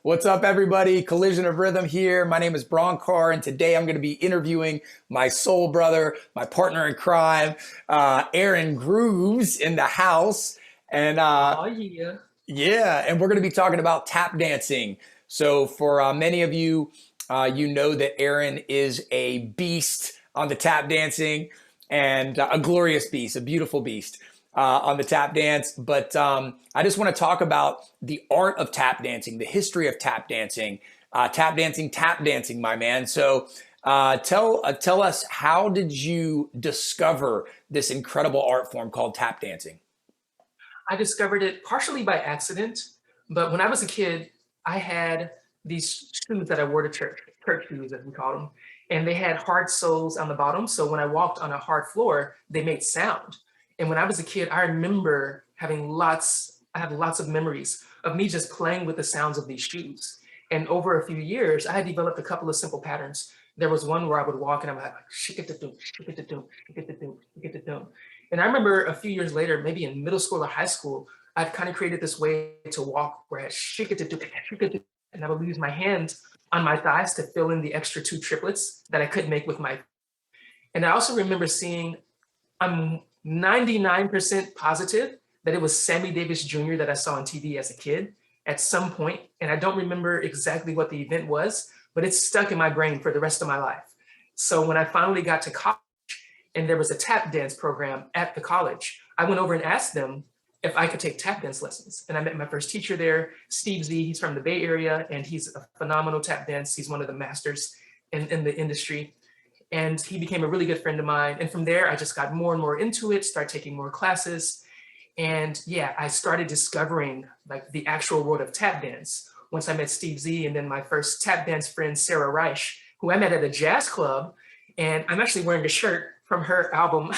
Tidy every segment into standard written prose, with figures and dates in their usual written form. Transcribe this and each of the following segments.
What's up, everybody? Collision of Rhythm here. My name is Bronkar, and today I'm going to be interviewing my soul brother, my partner in crime, Aaron Grooves in the house. And Oh yeah. yeah, and we're going to be talking about tap dancing. So, for many of you, you know that Aaron is a beast on the tap dancing and a glorious beast, a beautiful beast on the tap dance. But I just want to talk about the art of tap dancing, the history of tap dancing, my man. So, tell us, how did you discover this incredible art form called tap dancing? I discovered it partially by accident, but when I was a kid, I had these shoes that I wore to church shoes as we call them, and they had hard soles on the bottom. So when I walked on a hard floor, they made sound. And when I was a kid, I remember I have lots of memories of me just playing with the sounds of these shoes. And over a few years, I had developed a couple of simple patterns. There was one where I would walk and I'm like, shik it doom, shik it doom, shik it doom, shik it doom. And I remember a few years later, maybe in middle school or high school, I'd kind of created this way to walk where I shik it doom, shik it doom, and I would use my hand on my thighs to fill in the extra two triplets that I couldn't make with my. And I also remember seeing, I'm 99% positive that it was Sammy Davis Jr. that I saw on TV as a kid at some point, and I don't remember exactly what the event was, but it's stuck in my brain for the rest of my life. So when I finally got to college and there was a tap dance program at the college, I went over and asked them if I could take tap dance lessons. And I met my first teacher there, Steve Z. He's from the Bay Area and he's a phenomenal tap dance. He's one of the masters in the industry. And he became a really good friend of mine. And from there, I just got more and more into it, started taking more classes. And yeah, I started discovering like the actual world of tap dance once I met Steve Z, and then my first tap dance friend, Sarah Reich, who I met at a jazz club. And I'm actually wearing a shirt from her album.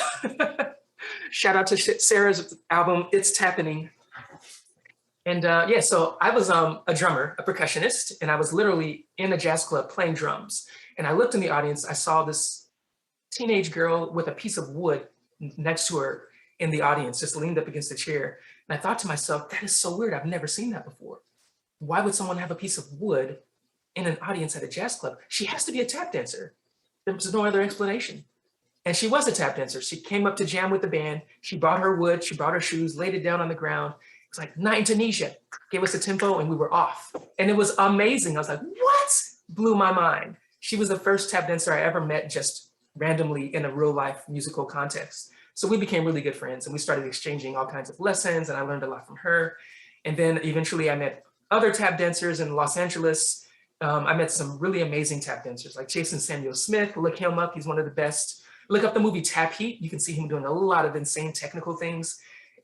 Shout out to Sarah's album, It's Tappening. And yeah, so I was a drummer, a percussionist, and I was literally in a jazz club playing drums. And I looked in the audience, I saw this teenage girl with a piece of wood next to her in the audience, just leaned up against a chair. And I thought to myself, that is so weird. I've never seen that before. Why would someone have a piece of wood in an audience at a jazz club? She has to be a tap dancer. There was no other explanation. And she was a tap dancer. She came up to jam with the band. She brought her wood, she brought her shoes, laid it down on the ground. It was like, Night in Tunisia, gave us a tempo and we were off. And it was amazing. I was like, what? Blew my mind. She was the first tap dancer I ever met just randomly in a real life musical context. So we became really good friends and we started exchanging all kinds of lessons and I learned a lot from her. And then eventually I met other tap dancers in Los Angeles. I met some really amazing tap dancers like Jason Samuel Smith. Look him up, he's one of the best. Look up the movie Tap Heat. You can see him doing a lot of insane technical things.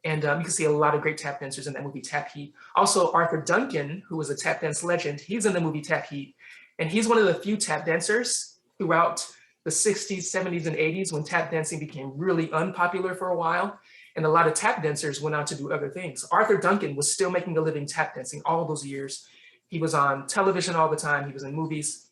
And you can see a lot of great tap dancers in that movie Tap Heat. Also Arthur Duncan, who was a tap dance legend, he's in the movie Tap Heat. And he's one of the few tap dancers throughout the 60s, 70s, and 80s when tap dancing became really unpopular for a while. And a lot of tap dancers went on to do other things. Arthur Duncan was still making a living tap dancing all those years. He was on television all the time. He was in movies.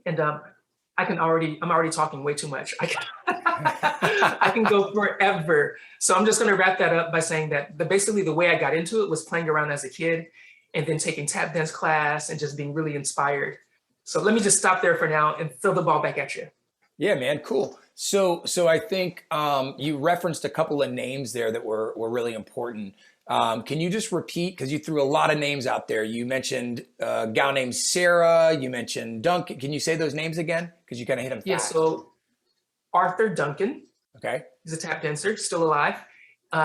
And I'm already talking way too much. I can go forever. So I'm just gonna wrap that up by saying that basically the way I got into it was playing around as a kid and then taking tap dance class and just being really inspired. So let me just stop there for now and throw the ball back at you. Yeah, man, cool. So I think you referenced a couple of names there that were really important. Can you just repeat, because you threw a lot of names out there. You mentioned a gal named Sarah, you mentioned Duncan. Can you say those names again? Because you kind of hit them Yeah, fast. so Arthur Duncan, Okay. he's a tap dancer, still alive.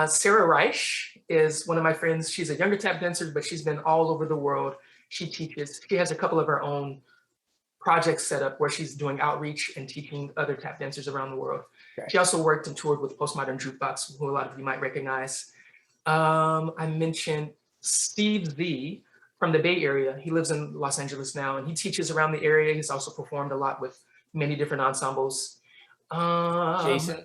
Sarah Reich is one of my friends. She's a younger tap dancer, but she's been all over the world. She teaches, she has a couple of her own projects set up where she's doing outreach and teaching other tap dancers around the world. Okay. She also worked and toured with Postmodern Jukebox, who a lot of you might recognize. I mentioned Steve Z from the Bay Area. He lives in Los Angeles now and he teaches around the area. He's also performed a lot with many different ensembles. Jason?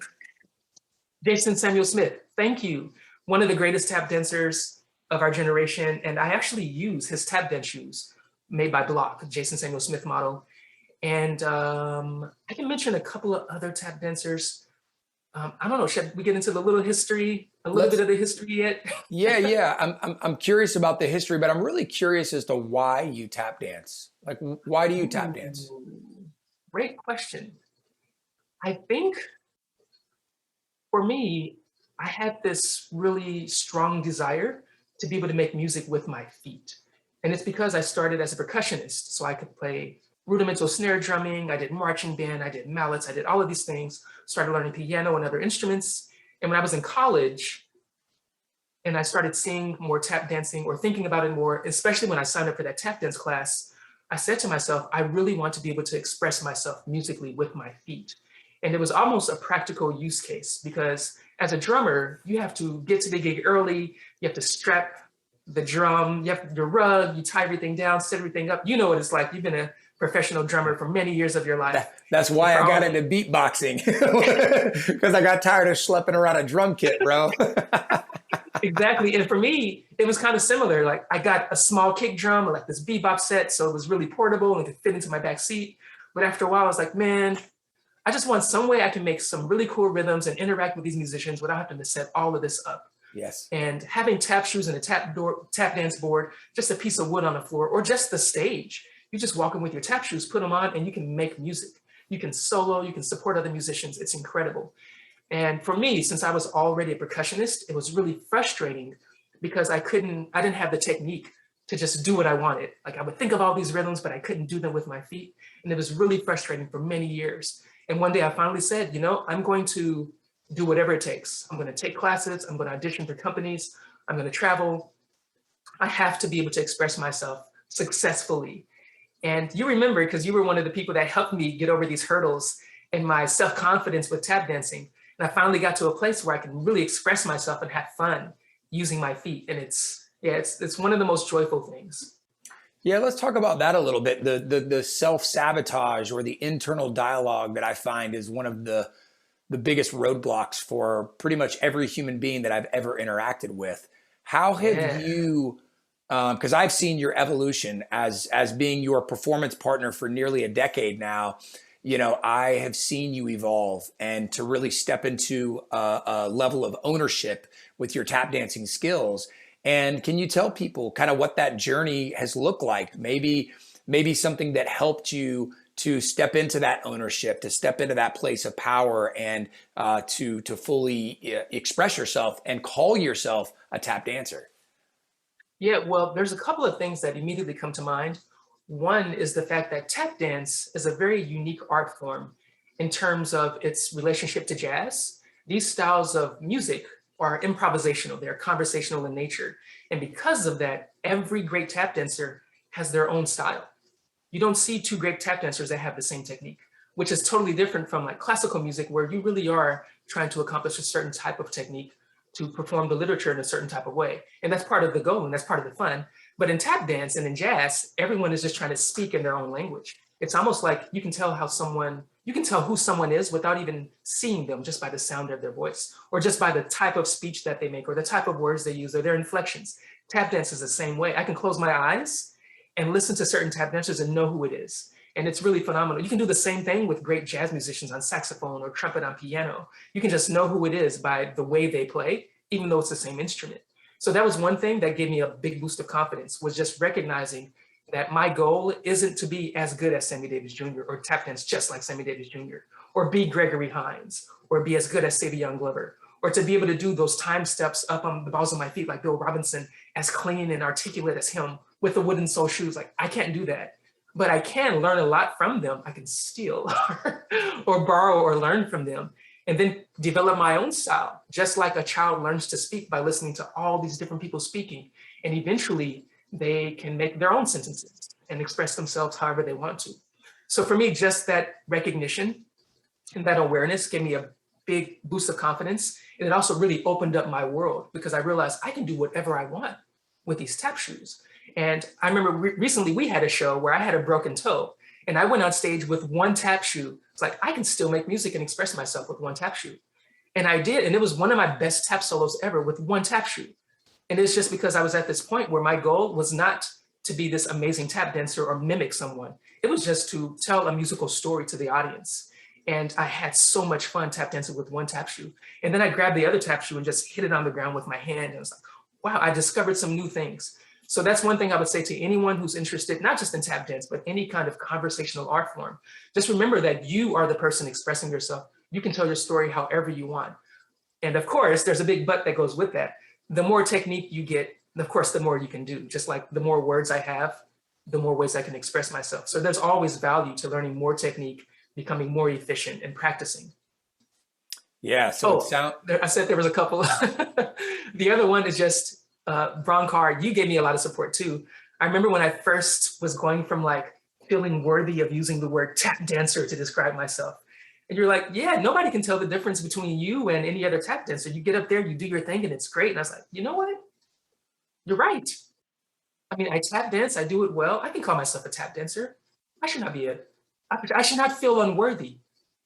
Jason Samuel Smith, thank you. One of the greatest tap dancers of our generation. And I actually use his tap dance shoes made by Block, Jason Samuel Smith model. And I can mention a couple of other tap dancers. I don't know, should we get into the little history, a little bit Let's of the history yet? yeah. I'm curious about the history, but I'm really curious as to why you tap dance. Like, why do you tap dance? Ooh, great question. I think for me, I had this really strong desire to be able to make music with my feet. And it's because I started as a percussionist, so I could play rudimental snare drumming, I did marching band, I did mallets, I did all of these things, started learning piano and other instruments. And when I was in college and I started seeing more tap dancing or thinking about it more, especially when I signed up for that tap dance class, I said to myself, I really want to be able to express myself musically with my feet. And it was almost a practical use case because as a drummer, you have to get to the gig early, you have to strap the drum, you have your rug, you tie everything down, set everything up. You know what it's like. You've been a professional drummer for many years of your life. That's And why for I got all, into beatboxing because I got tired of schlepping around a drum kit, bro. exactly. And for me, it was kind of similar. Like I got a small kick drum, like this bebop set. So it was really portable and could fit into my back seat. But after a while, I was like, man, I just want some way I can make some really cool rhythms and interact with these musicians without having to set all of this up. Yes. And having tap shoes and a tap dance board, just a piece of wood on the floor, or just the stage. You just walk in with your tap shoes, put them on, and you can make music. You can solo, you can support other musicians. It's incredible. And for me, since I was already a percussionist, it was really frustrating because I didn't have the technique to just do what I wanted. Like I would think of all these rhythms, but I couldn't do them with my feet. And it was really frustrating for many years. And one day I finally said, you know, I'm going to do whatever it takes. I'm going to take classes. I'm going to audition for companies. I'm going to travel. I have to be able to express myself successfully. And you remember, because you were one of the people that helped me get over these hurdles and my self-confidence with tap dancing. And I finally got to a place where I can really express myself and have fun using my feet. And it's one of the most joyful things. Yeah, let's talk about that a little bit. The self-sabotage or the internal dialogue that I find is one of the biggest roadblocks for pretty much every human being that I've ever interacted with. How have Yeah. you, because I've seen your evolution as being your performance partner for nearly a decade now. You know, I have seen you evolve and to really step into a level of ownership with your tap dancing skills. And can you tell people kind of what that journey has looked like? Maybe something that helped you to step into that ownership, to step into that place of power, and to fully express yourself and call yourself a tap dancer. Yeah, well, there's a couple of things that immediately come to mind. One is the fact that tap dance is a very unique art form in terms of its relationship to jazz. These styles of music are improvisational, they're conversational in nature. And because of that, every great tap dancer has their own style. You don't see two great tap dancers that have the same technique, which is totally different from like classical music, where you really are trying to accomplish a certain type of technique to perform the literature in a certain type of way. And that's part of the goal and that's part of the fun. But in tap dance and in jazz, everyone is just trying to speak in their own language. It's almost like you can tell you can tell who someone is without even seeing them, just by the sound of their voice, or just by the type of speech that they make, or the type of words they use, or their inflections. Tap dance is the same way. I can close my eyes and listen to certain tap dancers and know who it is. And it's really phenomenal. You can do the same thing with great jazz musicians on saxophone or trumpet on piano. You can just know who it is by the way they play, even though it's the same instrument. So that was one thing that gave me a big boost of confidence, was just recognizing that my goal isn't to be as good as Sammy Davis Jr. or tap dance just like Sammy Davis Jr. or be Gregory Hines or be as good as Savion Glover, or to be able to do those time steps up on the balls of my feet like Bill Robinson, as clean and articulate as him with the wooden sole shoes. Like I can't do that, but I can learn a lot from them. I can steal or borrow or learn from them, and then develop my own style, just like a child learns to speak by listening to all these different people speaking. And eventually they can make their own sentences and express themselves however they want to. So for me, just that recognition and that awareness gave me a big boost of confidence. And it also really opened up my world, because I realized I can do whatever I want with these tap shoes. And I remember recently we had a show where I had a broken toe and I went on stage with one tap shoe. It's like, I can still make music and express myself with one tap shoe. And I did. And it was one of my best tap solos ever with one tap shoe. And it's just because I was at this point where my goal was not to be this amazing tap dancer or mimic someone. It was just to tell a musical story to the audience. And I had so much fun tap dancing with one tap shoe. And then I grabbed the other tap shoe and just hit it on the ground with my hand. And I was like, wow, I discovered some new things. So that's one thing I would say to anyone who's interested, not just in tap dance, but any kind of conversational art form. Just remember that you are the person expressing yourself. You can tell your story however you want. And of course, there's a big but that goes with that. The more technique you get, of course, the more you can do. Just like the more words I have, the more ways I can express myself. So there's always value to learning more technique, becoming more efficient, and practicing. Yeah. So I said there was a couple. The other one is just Bronkar. You gave me a lot of support too. I remember when I first was going from like feeling worthy of using the word tap dancer to describe myself. And you're like, yeah, nobody can tell the difference between you and any other tap dancer. You get up there, you do your thing, and it's great. And I was like, you know what? You're right. I mean, I tap dance, I do it well. I can call myself a tap dancer. I should not feel unworthy.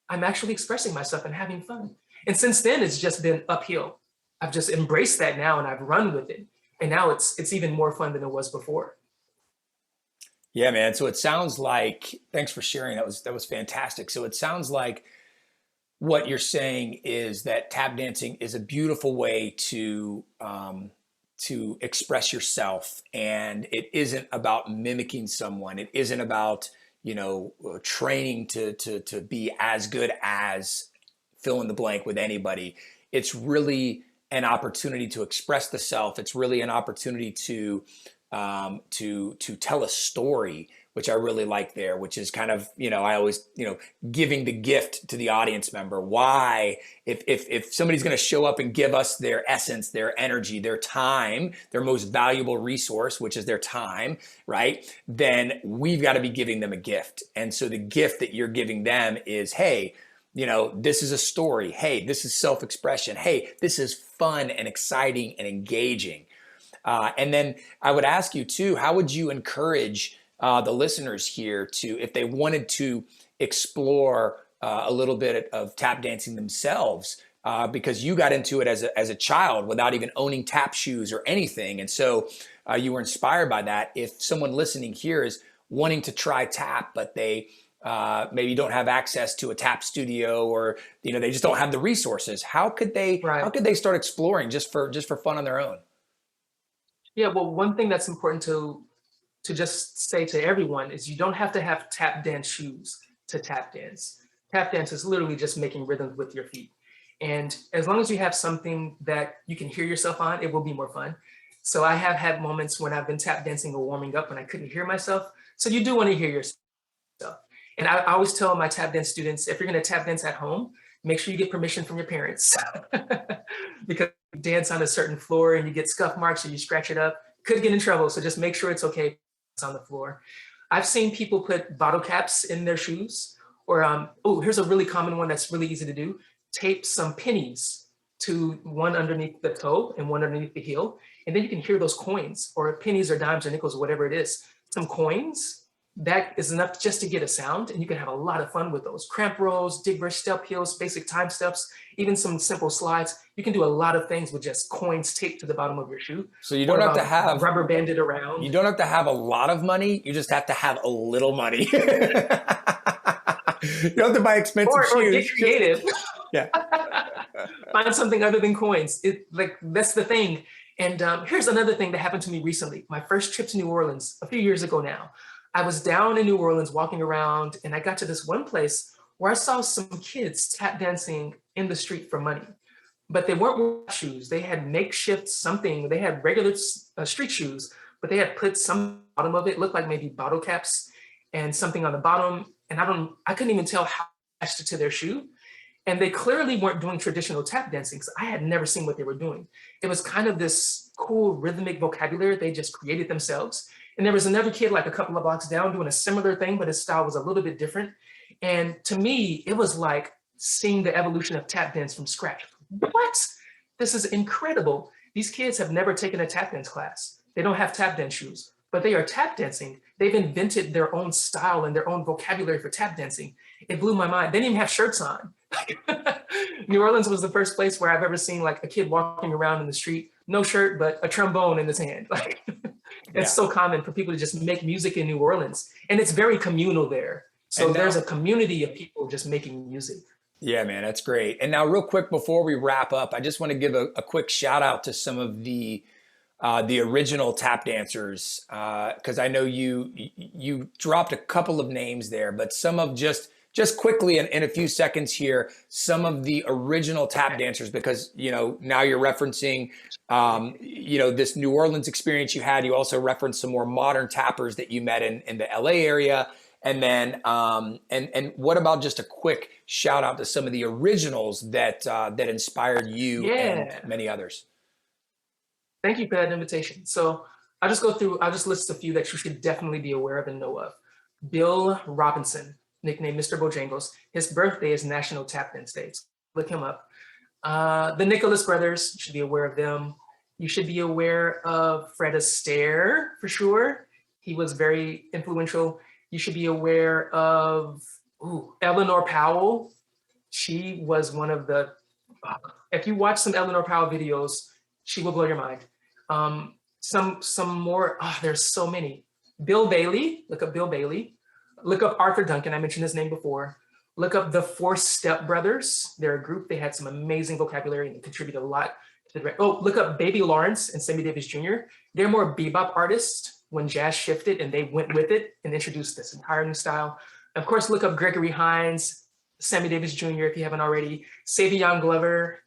I'm actually expressing myself and having fun. And since then, it's just been uphill. I've just embraced that now and I've run with it. And now it's even more fun than it was before. Yeah, man. So it sounds like, thanks for sharing. That was fantastic. So it sounds like what you're saying is that tap dancing is a beautiful way to express yourself, and it isn't about mimicking someone. It isn't about, training to be as good as fill in the blank with anybody. It's really an opportunity to express the self. It's really an opportunity to tell a story, which I really like there, which is kind of, I always, giving the gift to the audience member. Why, if somebody's going to show up and give us their essence, their energy, their time, their most valuable resource, which is their time, right? Then we've got to be giving them a gift. And so the gift that you're giving them is, hey, this is a story. Hey, this is self-expression. Hey, this is fun and exciting and engaging. And then I would ask you too, how would you encourage the listeners here to, if they wanted to explore a little bit of tap dancing themselves, because you got into it as a child without even owning tap shoes or anything. And so you were inspired by that. If someone listening here is wanting to try tap, but they maybe don't have access to a tap studio, or they just don't have the resources, how could they start exploring just for fun on their own? Yeah, well, one thing that's important to just say to everyone is you don't have to have tap dance shoes to tap dance. Tap dance is literally just making rhythms with your feet. And as long as you have something that you can hear yourself on, it will be more fun. So I have had moments when I've been tap dancing or warming up and I couldn't hear myself. So you do want to hear yourself. And I always tell my tap dance students, if you're going to tap dance at home, make sure you get permission from your parents. Because you dance on a certain floor and you get scuff marks or you scratch it up, could get in trouble. So just make sure it's okay on the floor. I've seen people put bottle caps in their shoes, or here's a really common one that's really easy to do. Tape some pennies to one underneath the toe and one underneath the heel. And then you can hear those coins, or pennies or dimes or nickels, or whatever it is. Some coins, that is enough just to get a sound, and you can have a lot of fun with those. Cramp rows, dig brush step heels, basic time steps, even some simple slides. You can do a lot of things with just coins taped to the bottom of your shoe. So you don't have to have rubber banded around. You don't have to have a lot of money. You just have to have a little money. You don't have to buy expensive shoes. Or get creative. Yeah. Find something other than coins. That's the thing. And here's another thing that happened to me recently. My first trip to New Orleans a few years ago now. I was down in New Orleans walking around, and I got to this one place where I saw some kids tap dancing in the street for money. But they weren't wearing shoes. They had makeshift something. They had regular street shoes, but they had put some bottom of it, looked like maybe bottle caps and something on the bottom. And I couldn't even tell how attached it to their shoe. And they clearly weren't doing traditional tap dancing, because I had never seen what they were doing. It was kind of this cool rhythmic vocabulary they just created themselves. And there was another kid like a couple of blocks down doing a similar thing, but his style was a little bit different. And to me, it was like seeing the evolution of tap dance from scratch. What? This is incredible. These kids have never taken a tap dance class. They don't have tap dance shoes, but they are tap dancing. They've invented their own style and their own vocabulary for tap dancing. It blew my mind. They didn't even have shirts on. New Orleans was the first place where I've ever seen like a kid walking around in the street, no shirt, but a trombone in his hand. It's so common for people to just make music in New Orleans. And it's very communal there. So And there's a now, community of people just making music. yeah, man, that's great. And now, real quick before we wrap up, I just want to give a quick shout out to some of the original tap dancers, because I know you dropped a couple of names there, but some of just quickly in a few seconds here, some of the original tap dancers, because now you're referencing this New Orleans experience you had. You also referenced some more modern tappers that you met in the LA area. And then, and what about just a quick shout out to some of the originals that inspired you and Yeah. many others? Thank you for that invitation. So I'll just list a few that you should definitely be aware of and know of. Bill Robinson, nicknamed Mr. Bojangles. His birthday is National Tap Dance Day. So look him up. The Nicholas brothers, you should be aware of them. You should be aware of Fred Astaire for sure. He was very influential. You should be aware of Eleanor Powell. She was one of the, if you watch some Eleanor Powell videos, she will blow your mind. Some more, there's so many. Bill Bailey, look up Bill Bailey. Look up Arthur Duncan, I mentioned his name before. Look up the Four Step Brothers. They're a group, they had some amazing vocabulary and contributed a lot to the, look up Baby Lawrence and Sammy Davis Jr. They're more bebop artists when jazz shifted and they went with it and introduced this entire new style. Of course, look up Gregory Hines, Sammy Davis Jr. if you haven't already, Savion Glover,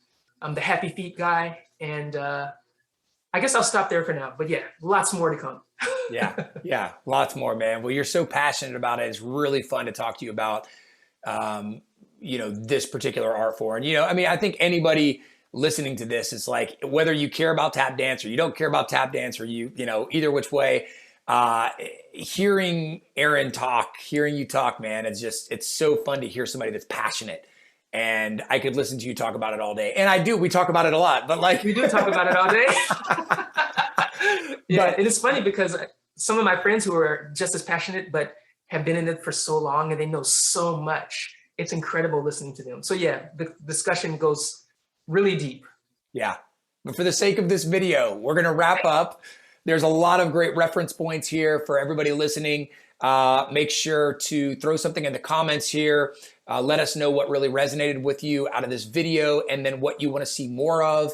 the Happy Feet guy, and I guess I'll stop there for now. But yeah, lots more to come. Yeah, lots more, man. Well, you're so passionate about it. It's really fun to talk to you about, this particular art form. And, I think anybody listening to this, it's like, whether you care about tap dance or you don't care about tap dance, or either which way, hearing Aaron talk, hearing you talk, man, it's so fun to hear somebody that's passionate. And I could listen to you talk about it all day. And I do, we talk about it a lot, but like. We do talk about it all day. Yeah, But it is funny because some of my friends who are just as passionate, but have been in it for so long and they know so much. It's incredible listening to them. So yeah, the discussion goes really deep. yeah, but for the sake of this video, we're going to wrap up. There's a lot of great reference points here for everybody listening. Make sure to throw something in the comments here. Let us know what really resonated with you out of this video, and then what you want to see more of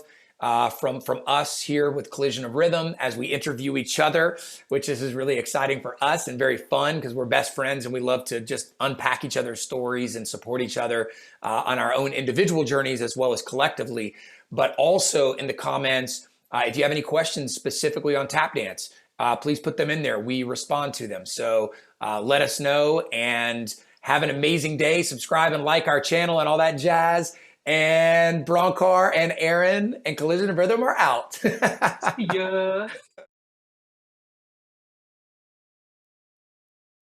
from us here with Collision of Rhythm as we interview each other, which is really exciting for us and very fun because we're best friends and we love to just unpack each other's stories and support each other on our own individual journeys as well as collectively. But also in the comments, if you have any questions specifically on tap dance, please put them in there. We respond to them. So let us know, and have an amazing day. Subscribe and like our channel and all that jazz. And Bronkar and Aaron and Collision of Rhythm are out. Yeah.